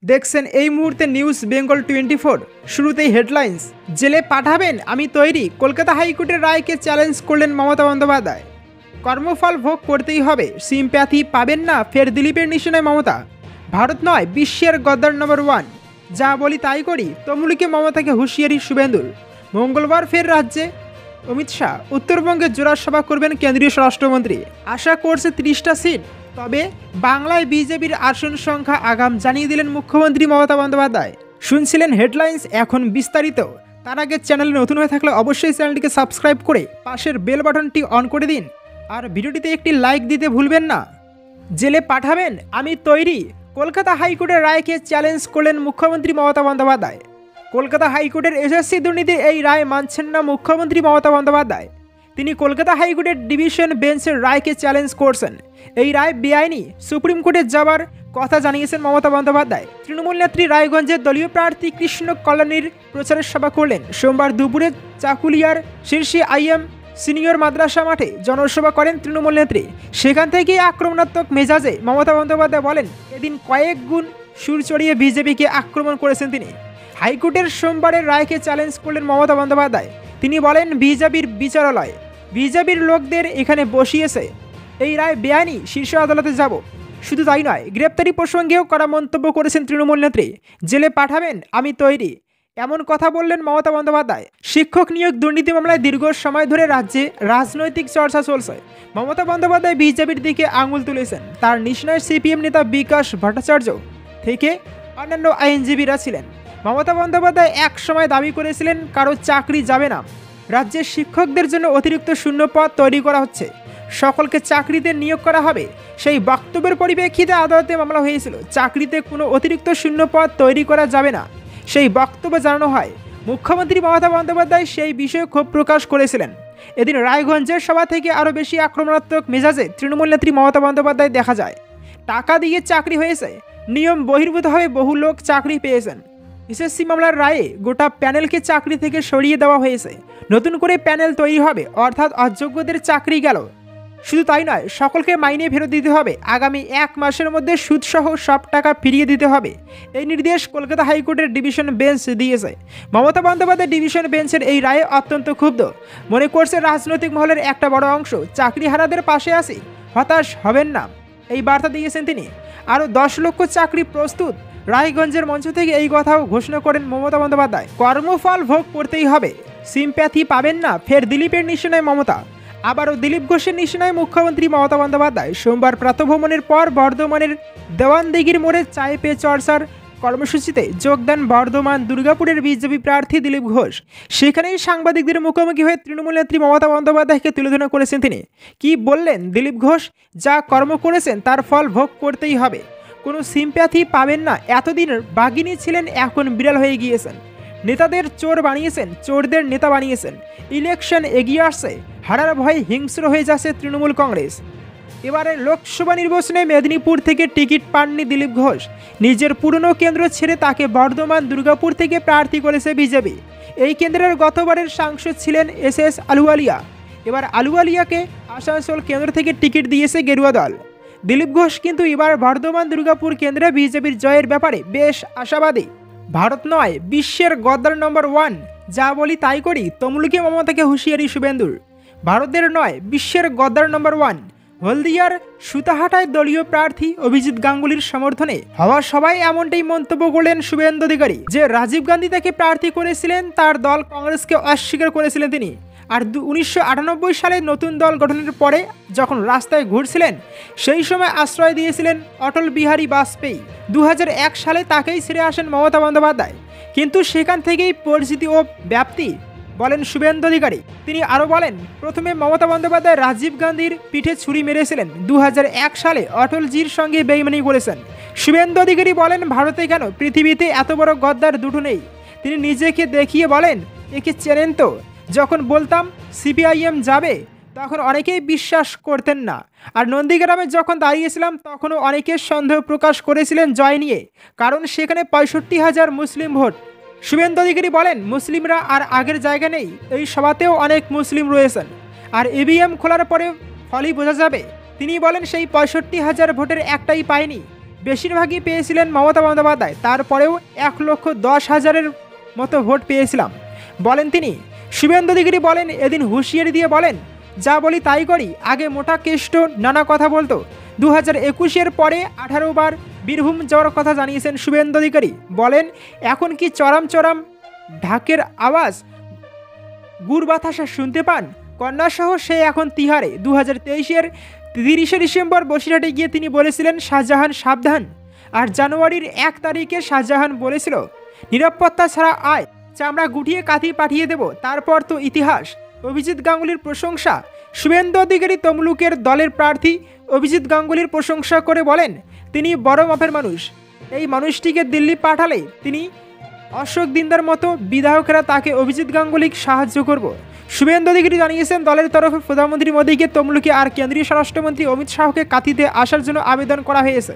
দেখছেন এই মুহূর্তে নিউজ বেঙ্গল 24। শুরুতেই হেডলাইন্স। জেলে পাঠাবেন, আমি তৈরি। কলকাতা হাইকোর্টের রায়কে চ্যালেঞ্জ করলেন মমতা বন্দ্যোপাধ্যায়। কর্মফল ভোগ করতেই হবে, সিম্প্যাথি পাবেন না, ফের দিলীপের নিশানায় মমতা। ভারত নয়, বিশ্বের গদ্দার নম্বর 1, যা বলি তাই করি, তমলুকে মমতাকে হুঁশিয়ারি শুভেন্দুর। মঙ্গলবার ফের রাজ্যে অমিত শাহ। উত্তরবঙ্গে জোড়া সভা করবেন কেন্দ্রীয় স্বরাষ্ট্রমন্ত্রী। আশা করছে 30টা সিট, তবে বাংলায় বিজেপির আসন সংখ্যা আগাম জানিয়ে দিলেন মুখ্যমন্ত্রী মমতা বন্দ্যোপাধ্যায়। শুনছিলেন হেডলাইন্স, এখন বিস্তারিত। তার আগে চ্যানেলে নতুন হয়ে থাকলে অবশ্যই চ্যানেলটিকে সাবস্ক্রাইব করে পাশের বেল বাটনটি অন করে দিন, আর ভিডিওটিতে একটি লাইক দিতে ভুলবেন না। জেলে পাঠাবেন, আমি তৈরি। কলকাতা হাইকোর্টের রায়কে চ্যালেঞ্জ করলেন মুখ্যমন্ত্রী মমতা বন্দ্যোপাধ্যায়। কলকাতা হাইকোর্টের এসএসসি দুর্নীতির এই রায় মানছেন না মুখ্যমন্ত্রী মমতা বন্দ্যোপাধ্যায়। তিনি কলকাতা হাইকোর্টের ডিভিশন বেঞ্চের রায়কে চ্যালেঞ্জ করছেন। এই রায় বেআইনি, সুপ্রিম কোর্টে যাবার কথা জানিয়েছেন মমতা বন্দ্যোপাধ্যায়। তৃণমূল নেত্রী রায়গঞ্জের দলীয় প্রার্থী কৃষ্ণ কল্যাণীর প্রচারের সভা করলেন। সোমবার দুপুরে চাকুলিয়ার শীর্ষে আইএম সিনিয়র মাদ্রাসা মাঠে জনসভা করেন তৃণমূল নেত্রী। সেখান থেকেই আক্রমণাত্মক মেজাজে মমতা বন্দ্যোপাধ্যায় বলেন, এদিন কয়েক গুণ সুর চড়িয়ে বিজেপিকে আক্রমণ করেছেন তিনি। হাইকোর্টের সোমবারের রায়কে চ্যালেঞ্জ করলেন মমতা বন্দ্যোপাধ্যায়। তিনি বলেন, বিজেপির বিচারালয়, বিজেপির লোকদের এখানে বসিয়েছে, এই রায় বেআইনি, শীর্ষ আদালতে যাব। শুধু তাই নয়, গ্রেপ্তারি প্রসঙ্গেও কড়া মন্তব্য করেছেন তৃণমূল নেত্রী। জেলে পাঠাবেন, আমি তৈরি, এমন কথা বললেন মমতা বন্দ্যোপাধ্যায়। শিক্ষক নিয়োগ দুর্নীতি মামলায় দীর্ঘ সময় ধরে রাজ্যে রাজনৈতিক চর্চা চলছে। মমতা বন্দ্যোপাধ্যায় বিজেপির দিকে আঙুল তুলেছেন। তার নিশানায় সিপিএম নেতা বিকাশ ভট্টাচার্য থেকে অন্যান্য আইনজীবীরা ছিলেন। মমতা বন্দ্যোপাধ্যায় এক সময় দাবি করেছিলেন, কারো চাকরি যাবে না, রাজ্যের শিক্ষকদের জন্য অতিরিক্ত শূন্য পদ তৈরি করা হচ্ছে, সকলকে চাকরিতে নিয়োগ করা হবে। সেই বক্তব্যের পরিপ্রেক্ষিতে আদালতে মামলা হয়েছিল। চাকরিতে কোনো অতিরিক্ত শূন্য পদ তৈরি করা যাবে না, সেই বক্তব্য জানানো হয়। মুখ্যমন্ত্রী মমতা বন্দ্যোপাধ্যায় সেই বিষয়ে ক্ষোভ প্রকাশ করেছিলেন। এদিন রায়গঞ্জের সভা থেকে আরও বেশি আক্রমণাত্মক মেজাজে তৃণমূল নেত্রী মমতা বন্দ্যোপাধ্যায় দেখা যায়। টাকা দিয়ে চাকরি হয়েছে, নিয়ম বহির্ভূতভাবে বহু লোক চাকরি পেয়েছেন। এসএসসি মামলার রায়ে গোটা প্যানেলকে চাকরি থেকে সরিয়ে দেওয়া হয়েছে। নতুন করে প্যানেল তৈরি হবে, অর্থাৎ অযোগ্যদের চাকরি গেল। শুধু তাই নয়, সকলকে মাইনে ফেরত দিতে হবে। আগামী 1 মাসের মধ্যে সুদসহ সব টাকা ফিরিয়ে দিতে হবে। এই নির্দেশ কলকাতা হাইকোর্টের ডিভিশন বেঞ্চ দিয়েছে। মমতা বন্দ্যোপাধ্যায় ডিভিশন বেঞ্চের এই রায়ে অত্যন্ত ক্ষুব্ধ। মনে করছে রাজনৈতিক মহলের একটা বড় অংশ চাকরিহারাদের পাশে আছে, হতাশ হবেন না, এই বার্তা দিয়েছেন তিনি। আরও 10 লক্ষ চাকরি প্রস্তুত। রায়গঞ্জের মঞ্চ থেকে এই কথাও ঘোষণা করেন মমতা বন্দ্যোপাধ্যায়। কর্মফল ভোগ করতেই হবে, সিম্প্যাথি পাবেন না, ফের দিলীপের নিশানায় মমতা। আবারও দিলীপ ঘোষের নিশানায় মুখ্যমন্ত্রী মমতা বন্দ্যোপাধ্যায়। সোমবার প্রাতঃভ্রমণের পর বর্ধমানের দেওয়ানদিঘির মোড়ে চায় পে চর্চার কর্মসূচিতে যোগ দেন বর্ধমান দুর্গাপুরের বিজেপি প্রার্থী দিলীপ ঘোষ। সেখানেই সাংবাদিকদের মুখোমুখি হয়ে তৃণমূল নেত্রী মমতা বন্দ্যোপাধ্যায়কে তুলে করেছেন তিনি। কি বললেন দিলীপ ঘোষ? যা কর্ম করেছেন তার ফল ভোগ করতেই হবে, কোনো সিম্প্যাথি পাবেন না। এতদিন বাঘিনী ছিলেন, এখন বিড়াল হয়ে গিয়েছেন। নেতাদের চোর বানিয়েছেন, চোরদের নেতা বানিয়েছেন। ইলেকশন এগিয়ে আসছে, হারার ভয়ে হিংস্র হয়ে যাচ্ছে তৃণমূল কংগ্রেস। এবারে লোকসভা নির্বাচনে মেদিনীপুর থেকে টিকিট পাননি দিলীপ ঘোষ। নিজের পুরনো কেন্দ্র ছেড়ে তাকে বর্ধমান দুর্গাপুর থেকে প্রার্থী করেছে বিজেপি। এই কেন্দ্রের গতবারের সাংসদ ছিলেন এস আলুওয়ালিয়া। এবার আলুওয়ালিয়াকে আসানসোল কেন্দ্র থেকে টিকিট দিয়েছে গেরুয়া দল। দিলীপ ঘোষ কিন্তু এবার বর্ধমান দুর্গাপুর কেন্দ্রে বিজেপির জয়ের ব্যাপারে বেশ আশাবাদী। ভারত নয়, বিশ্বের গদ্দার নম্বর 1, যা বলি তাই করি, তমলুকে মমতাকে হুঁশিয়ারি শুভেন্দুর। ভারতের নয়, বিশ্বের গদ্দার নম্বর 1। হলদিয়ার সুতাহাটায় দলীয় প্রার্থী অভিজিৎ গাঙ্গুলির সমর্থনে হওয়া সবাই এমনটাই মন্তব্য করলেন শুভেন্দু অধিকারী। যে রাজীব গান্ধী তাকে প্রার্থী করেছিলেন, তার দল কংগ্রেসকে অস্বীকার করেছিলেন তিনি। আর 1998 সালে নতুন দল গঠনের পরে যখন রাস্তায় ঘুরছিলেন, সেই সময় আশ্রয় দিয়েছিলেন অটল বিহারী বাজপেয়ী। 2001 সালে তাকেই ছেড়ে আসেন মমতা বন্দ্যোপাধ্যায়। কিন্তু সেখান থেকেই পরিচিতি ও ব্যাপ্তি, বলেন শুভেন্দু অধিকারী। তিনি আরও বলেন, প্রথমে মমতা বন্দ্যোপাধ্যায় রাজীব গান্ধীর পিঠে ছুরি মেরেছিলেন, 2001 সালে অটলজির সঙ্গে বেইমানি করেছেন। শুভেন্দু অধিকারী বলেন, ভারতে কেন, পৃথিবীতে এত বড় গদ্দার দুটো নেই। তিনি নিজেকে দেখিয়ে বলেন, একে চেনেন তো? যখন বলতাম সিপিআইএম যাবে, তখন অনেকেই বিশ্বাস করতেন না। আর নন্দীগ্রামে যখন দাঁড়িয়েছিলাম, তখনও অনেকে সন্দেহ প্রকাশ করেছিলেন জয় নিয়ে, কারণ সেখানে 65,000 মুসলিম ভোট। শুভেন্দু অধিকারী বলেন, মুসলিমরা আর আগের জায়গা নেই, এই সভাতেও অনেক মুসলিম রয়েছেন। আর ইভিএম খোলার পরে ফলই বোঝা যাবে। তিনি বলেন, সেই 65,000 ভোটের একটাই পায়নি। বেশিরভাগই পেয়েছিলেন মমতা বন্দ্যোপাধ্যায়, তারপরেও 1,10,000-এর মতো ভোট পেয়েছিলাম বলেন তিনি। শুভেন্দু অধিকারী বলেন, এদিন হুঁশিয়ারি দিয়ে বলেন, যা বলি তাই করি। আগে মোটা কেষ্ট নানা কথা বলতো। 2021-এর পরে 18 বার বীরভূম যাওয়ার কথা জানিয়েছেন শুভেন্দু অধিকারী। বলেন, এখন কি চরম চরম ঢাকের আওয়াজ, গুড় বাতাসা শুনতে পান? কন্যাসহ সে এখন তিহারে। 2023-এর 30শে ডিসেম্বর বসিরহাটে গিয়ে তিনি বলেছিলেন, শাহজাহান সাবধান। আর জানুয়ারির 1 তারিখে শাহজাহান বলেছিল, নিরাপত্তা ছাড়া আয়, চামড়া গুটিয়ে কাঁথি পাঠিয়ে দেব। তারপর তো ইতিহাস। অভিজিৎ গাঙ্গুলির প্রশংসা। শুভেন্দু অধিকারী তমলুকের দলের প্রার্থী অভিজিৎ গাঙ্গুলির প্রশংসা করে বলেন, তিনি বড় মাপের মানুষ। এই মানুষটিকে দিল্লি পাঠালে তিনি অশোক দিন্দার মতো বিধায়করা তাকে অভিজিৎ গাঙ্গুলিকে সাহায্য করব। শুভেন্দু অধিকারী জানিয়েছেন, দলের তরফে প্রধানমন্ত্রী মোদীকে তমলুকে আর কেন্দ্রীয় স্বরাষ্ট্রমন্ত্রী অমিত শাহকে কাঁথিতে আসার জন্য আবেদন করা হয়েছে।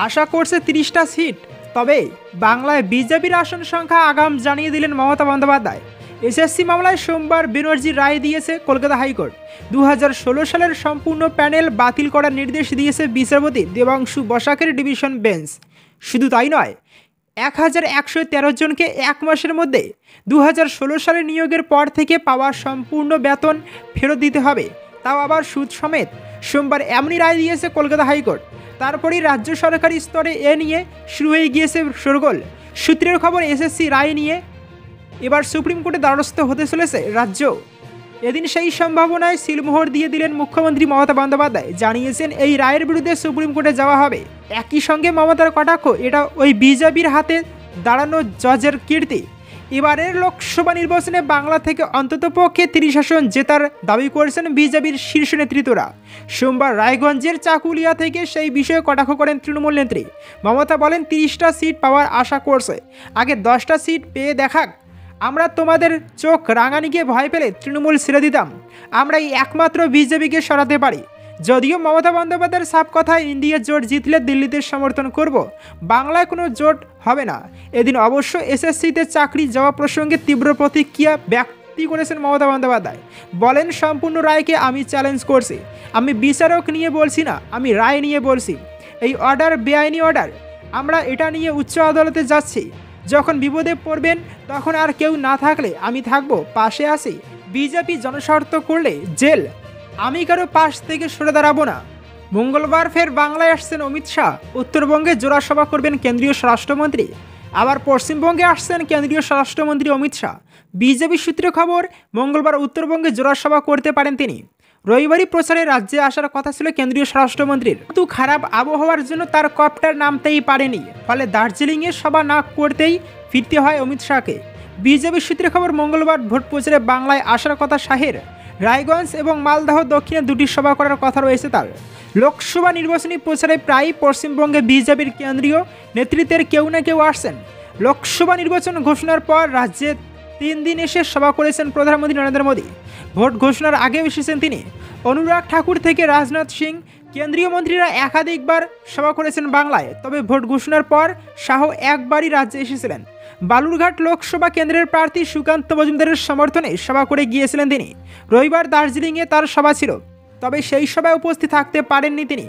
আশা করছে 30টা সিট। তবে বাংলায় বিজেপির আসন সংখ্যা আগাম জানিয়ে দিলেন মমতা বন্দ্যোপাধ্যায়। এসএসসি মামলায় সোমবার বেনজির রায় দিয়েছে কলকাতা হাইকোর্ট। 2016 সালের সম্পূর্ণ প্যানেল বাতিল করার নির্দেশ দিয়েছে বিচারপতি দেবাংশু বসাকের ডিভিশন বেঞ্চ। শুধু তাই নয়, 1113 জনকে 1 মাসের মধ্যে 2016 সালে নিয়োগের পর থেকে পাওয়া সম্পূর্ণ বেতন ফেরত দিতে হবে, তাও আবার সুদ সমেত। সোমবার এমনই রায় দিয়েছে কলকাতা হাইকোর্ট। তারপরেই রাজ্য সরকারি স্তরে এ নিয়ে শুরু হয়ে গিয়েছে শোরগোল। সূত্রের খবর, এসএসসি রায় নিয়ে এবার সুপ্রিম কোর্টে দ্বারস্থ হতে চলেছে রাজ্য। এদিন সেই সম্ভাবনায় সিলমোহর দিয়ে দিলেন মুখ্যমন্ত্রী মমতা বন্দ্যোপাধ্যায়। জানিয়েছেন, এই রায়ের বিরুদ্ধে সুপ্রিম কোর্টে যাওয়া হবে। একই সঙ্গে মমতার কটাক্ষ, এটা ওই বিজেপির হাতে দাঁড়ানো জজের কীর্তি। এবারের লোকসভা নির্বাচনে বাংলা থেকে অন্ততপক্ষে 30 আসন জেতার দাবি করেছেন বিজেপির শীর্ষ নেতৃত্বরা। সোমবার রায়গঞ্জের চাকুলিয়া থেকে সেই বিষয়ে কটাক্ষ করেন তৃণমূল নেত্রী মমতা। বলেন, 30টা সিট পাওয়ার আশা করছে, আগে 10টা সিট পেয়ে দেখাক। আমরা তোমাদের চোখ রাঙানিকে ভয় পেলে তৃণমূল ছেড়ে দিতাম। আমরাই একমাত্র বিজেপিকে সরাতে পারি। যদিও মমতা বন্দ্যোপাধ্যায়ের সাফ কথা, ইন্ডিয়া জোট জিতলে দিল্লিতে সমর্থন করব, বাংলায় কোনো জোট হবে না। এদিন অবশ্য এসএসসিতে চাকরি যাওয়া প্রসঙ্গে তীব্র প্রতিক্রিয়া ব্যক্ত করেছেন মমতা বন্দ্যোপাধ্যায়। বলেন, সম্পূর্ণ রায়কে আমি চ্যালেঞ্জ করছি। আমি বিচারক নিয়ে বলছি না, আমি রায় নিয়ে বলছি। এই অর্ডার বেআইনি অর্ডার। আমরা এটা নিয়ে উচ্চ আদালতে যাচ্ছি। যখন বিপদে পড়বেন তখন আর কেউ না থাকলে আমি থাকবো, পাশে আছি। বিজেপি জনস্বার্থ করলে জেল, আমি কারো পাশ থেকে সরে দাঁড়াবো না। মঙ্গলবার ফের বাংলায় আসছেন অমিত শাহ। উত্তরবঙ্গে জোড়াসভা করবেন কেন্দ্রীয় স্বরাষ্ট্রমন্ত্রী। আবার পশ্চিমবঙ্গে আসছেন কেন্দ্রীয় স্বরাষ্ট্রমন্ত্রী অমিত শাহ। বিজেপি সূত্রে খবর, মঙ্গলবার উত্তরবঙ্গে জোড়াসভা করতে পারেন তিনি। রবিবারই প্রচারে রাজ্যে আসার কথা ছিল কেন্দ্রীয় স্বরাষ্ট্রমন্ত্রীর, কিন্তু খারাপ আবহাওয়ার জন্য তার কপ্টার নামতেই পারেনি। ফলে দার্জিলিংয়ে সভা না করতেই ফিরতে হয় অমিত শাহকে। বিজেপি সূত্রে খবর, মঙ্গলবার ভোট প্রচারে বাংলায় আসার কথা শাহের। রায়গঞ্জ এবং মালদহ দক্ষিণে 2টি সভা করার কথা রয়েছে তার। লোকসভা নির্বাচনী প্রচারে প্রায় পশ্চিমবঙ্গে বিজেপির কেন্দ্রীয় নেতৃত্বের কেউ না কেউ আসছেন। লোকসভা নির্বাচন ঘোষণার পর রাজ্যে 3 দিন এসে সভা করেছেন প্রধানমন্ত্রী নরেন্দ্র মোদী। ভোট ঘোষণার আগেও এসেছেন তিনি। অনুরাগ ঠাকুর থেকে রাজনাথ সিং, কেন্দ্রীয় মন্ত্রীরা একাধিকবার সভা করেছেন বাংলায়। তবে ভোট ঘোষণার পর শাহ একবারই রাজ্যে এসেছিলেন। বালুরঘাট লোকসভা কেন্দ্রের প্রার্থী সুকান্ত মজুমদারের সমর্থনে সভা করে গিয়েছিলেন তিনি। রবিবার দার্জিলিংয়ে তার সভা ছিল, তবে সেই সভায় উপস্থিত থাকতে পারেননি তিনি।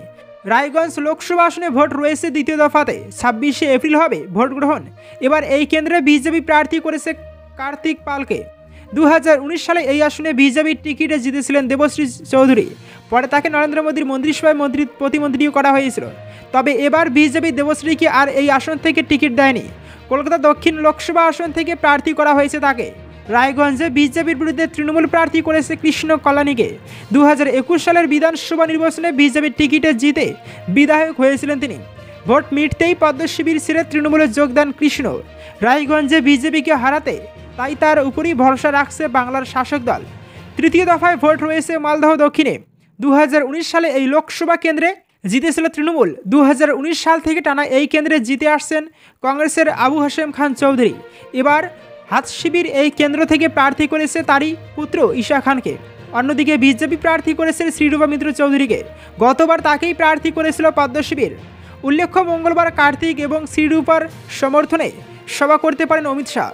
রায়গঞ্জ লোকসভা আসনে ভোট রয়েছে দ্বিতীয় দফাতে। 26শে এপ্রিল হবে ভোট গ্রহণ। এবার এই কেন্দ্রে বিজেপি প্রার্থী করেছে কার্তিক পালকে। 2019 সালে এই আসনে বিজেপির টিকিটে জিতেছিলেন দেবশ্রী চৌধুরী। পরে তাকে নরেন্দ্র মোদীর মন্ত্রিসভায় প্রতিমন্ত্রীও করা হয়েছিল। তবে এবার বিজেপি দেবশ্রীকে আর এই আসন থেকে টিকিট দেয়নি। কলকাতা দক্ষিণ লোকসভা আসন থেকে প্রার্থী করা হয়েছে তাকে। রায়গঞ্জে বিজেপির বিরুদ্ধে তৃণমূল প্রার্থী করেছে কৃষ্ণ কল্যাণীকে। 2021 সালের বিধানসভা নির্বাচনে বিজেপির টিকিটে জিতে বিধায়ক হয়েছিলেন তিনি। ভোট মিটতেই পদ্মশিবির ছেড়ে তৃণমূলে যোগ দেন কৃষ্ণ। রায়গঞ্জে বিজেপিকে হারাতে তাই তার উপরই ভরসা রাখছে বাংলার শাসক দল। তৃতীয় দফায় ভোট রয়েছে মালদহ দক্ষিণে। 2019 সালে এই লোকসভা কেন্দ্রে জিতেছিল তৃণমূল। 2019 সাল থেকে টানা এই কেন্দ্রে জিতে আসছেন কংগ্রেসের আবু হাশেম খান চৌধুরী। এবার হাতশিবির এই কেন্দ্র থেকে প্রার্থী করেছে তারই পুত্র ঈশা খানকে। অন্যদিকে বিজেপি প্রার্থী করেছে শ্রীরূপা মিত্র চৌধুরীকে। গতবার তাকেই প্রার্থী করেছিল পদ্মশিবির। উল্লেখ্য, মঙ্গলবার কার্তিক এবং শ্রীরূপার সমর্থনে সভা করতে পারেন অমিত শাহ।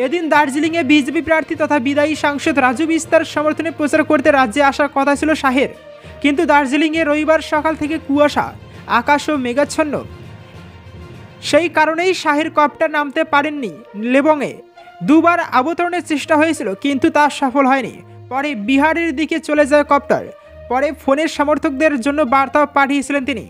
এদিন দার্জিলিংয়ে বিজেপি প্রার্থী তথা বিদায়ী সাংসদ রাজু বিস্তার সমর্থনে প্রচার করতে রাজ্যে আসার কথা ছিল শাহের, কিন্তু দার্জিলিংয়ে রবিবার সকাল থেকে কুয়াশা, আকাশ ও মেঘাচ্ছন্ন। সেই কারণেই শাহের কপ্টার নামতে পারেননি লেবংয়ে। দুবার অবতরণের চেষ্টা হয়েছিল, কিন্তু তা সফল হয়নি। পরে বিহারের দিকে চলে যায় কপ্টার। পরে ফোনের সমর্থকদের জন্য বার্তা পাঠিয়েছিলেন তিনি।